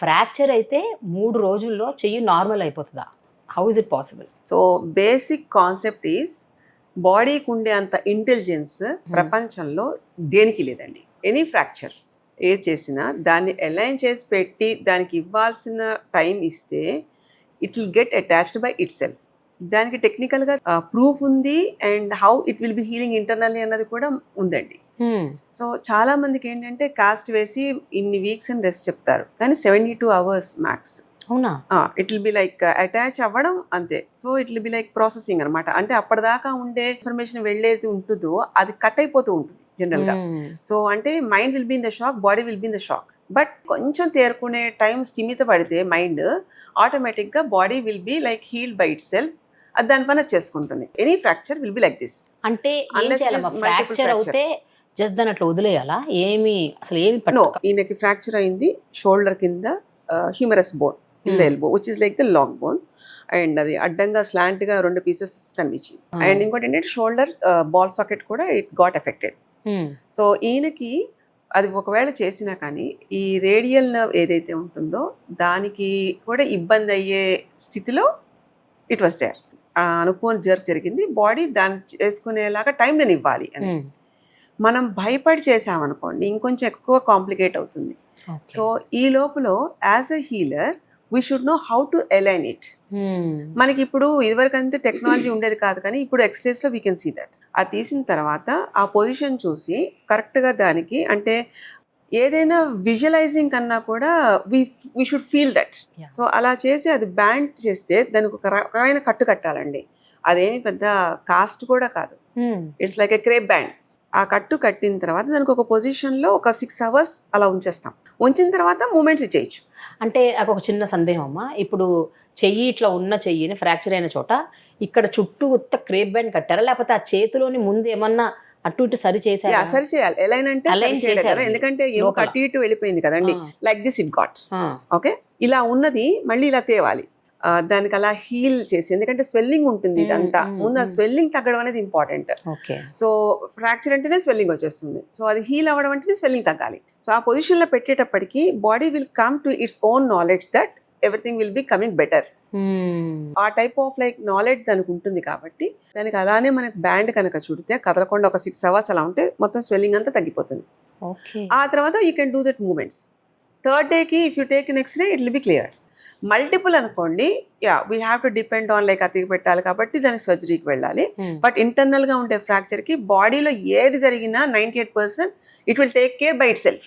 Fracture అయితే 3 రోజుల్లో చెయ్యి నార్మల్ అయిపోతుందా? How is it possible? So basic concept is బాడీకి ఉండే అంత ఇంటెలిజెన్స్ ప్రపంచంలో దేనికి లేదండి. ఎనీ ఫ్రాక్చర్ ఏది చేసినా దాన్ని అలైన్ చేసి పెట్టి దానికి ఇవ్వాల్సిన టైం ఇస్తే it will get attached by it self. దానికి టెక్నికల్గా ప్రూఫ్ ఉంది and how it will B healing internally అన్నది కూడా ఉందండి. సో చాలా మందికి ఏంటంటే కాస్ట్ వేసి ఇన్ని వీక్స్ అని రెస్ట్ చెప్తారు, కానీ 72 hours మ్యాక్స్. అవునా? It will be like attach అవ్వడం అంతే. So it will be like processing అనమాట. అంటే అప్పటిదాకా ఉండే ఇన్ఫర్మేషన్ వెళ్ళేది ఉంటుందో అది కట్ అయిపోతూ ఉంటుంది జనరల్ గా. సో అంటే mind will be in the shock, body will be in the shock. But కొంచెం తేరుకునే టైం స్థిమిత పడితే మైండ్ ఆటోమేటిక్ గా body will be like healed by it self. అది దాని పని చేసుకుంటుంది. Any fracture will be like this. అంటే fracture అవుతే just దాని అట్లా వదిలేయాలా? అసలు ఏమి నో, ఈయనకి ఫ్రాక్చర్ అయింది షోల్డర్ కింద humorous bone in the elbow which is like the long bone. And అది అడ్డంగా స్లాంట్ గా 2 pieces కనిపించింది. అండ్ ఇంకోటి ఏంటంటే షోల్డర్ బాల్ సాకెట్ కూడా ఇట్ గాట్ ఎఫెక్టెడ్. సో ఈయనకి అది ఒకవేళ చేసినా కానీ ఈ రేడియల్ నర్వ్ ఏదైతే ఉంటుందో దానికి కూడా ఇబ్బంది అయ్యే స్థితిలో ఇట్ వాస్ దేర్. అనుకోని జరిగింది. బాడీ దాన్ని చేసుకునేలాగా టైం నేను ఇవ్వాలి అని. మనం భయపడి చేసామనుకోండి ఇంకొంచెం ఎక్కువ కాంప్లికేట్ అవుతుంది. సో ఈ లోపల as a healer we should know how to align it. మనకి ఇప్పుడు ఇదివరకు అంటే టెక్నాలజీ ఉండేది కాదు, కానీ ఇప్పుడు ఎక్స్రేస్ లో వీ కెన్ సీ దట్. అది తీసిన తర్వాత ఆ పొజిషన్ చూసి కరెక్ట్ గా దానికి అంటే ఏదైనా విజువలైజింగ్ కన్నా కూడా we should feel that. So అలా చేసి అది బ్యాండ్ చేస్తే దానికి ఒక రకమైన కట్టు కట్టాలండి. అదేమి పెద్ద కాస్ట్ కూడా కాదు. It's like a crepe band. ఆ కట్టు కట్టిన తర్వాత దానికి ఒక పొజిషన్లో ఒక 6 hours అలా ఉంచేస్తాం. ఉంచిన తర్వాత మూమెంట్స్ చేయొచ్చు. అంటే నాకు ఒక చిన్న సందేహం అమ్మా. ఇప్పుడు చెయ్యి ఇట్లా ఉన్న చెయ్యిని ఫ్రాక్చర్ అయిన చోట ఇక్కడ చుట్టూ ఉత్త క్రేప్ బ్యాండ్ కట్టారా, లేకపోతే ఆ చేతిలోని ముందు ఏమన్నా అటు ఇటు సరి చేశారా? సరి చేయాలి. ఎలైన్ అంటే సరి చేయడం కదా, ఎందుకంటే ఏమో అటు ఇటు వెళ్ళిపోయింది కదండి. Like this it got. Okay, ఇలా ఉన్నది మళ్ళీ ఇలా తేవాలి. దానికి అలా హీల్ చేసి, ఎందుకంటే స్వెల్లింగ్ ఉంటుంది ఇదంతా. ముందు ఆ స్వెల్లింగ్ తగ్గడం అనేది ఇంపార్టెంట్. సో ఫ్రాక్చర్ అంటేనే స్వెల్లింగ్ వచ్చేస్తుంది. సో అది హీల్ అవ్వడం అంటేనే స్వెల్లింగ్ తగ్గాలి. సో ఆ పొజిషన్ లో పెట్టేటప్పటికి body will come to its own knowledge that everything will be coming better. ఆ టైప్ ఆఫ్ లైక్ నాలెడ్జ్ దానికి ఉంటుంది కాబట్టి దానికి అలానే మనకు బ్యాండ్ కనుక చుడితే కదలకుండా ఒక 6 hours అలా ఉంటే మొత్తం స్వెల్లింగ్ అంతా తగ్గిపోతుంది. ఆ తర్వాత you can do that movements. Third డేకి if you take next day it will be clear. Multiple అనుకోండి, we have to depend on like అతికి పెట్టాలి కాబట్టి దానికి సర్జరీకి వెళ్ళాలి. బట్ ఇంటర్నల్ గా ఉండే ఫ్రాక్చర్ కి బాడీలో ఏది జరిగినా 98% it will take care bye it self.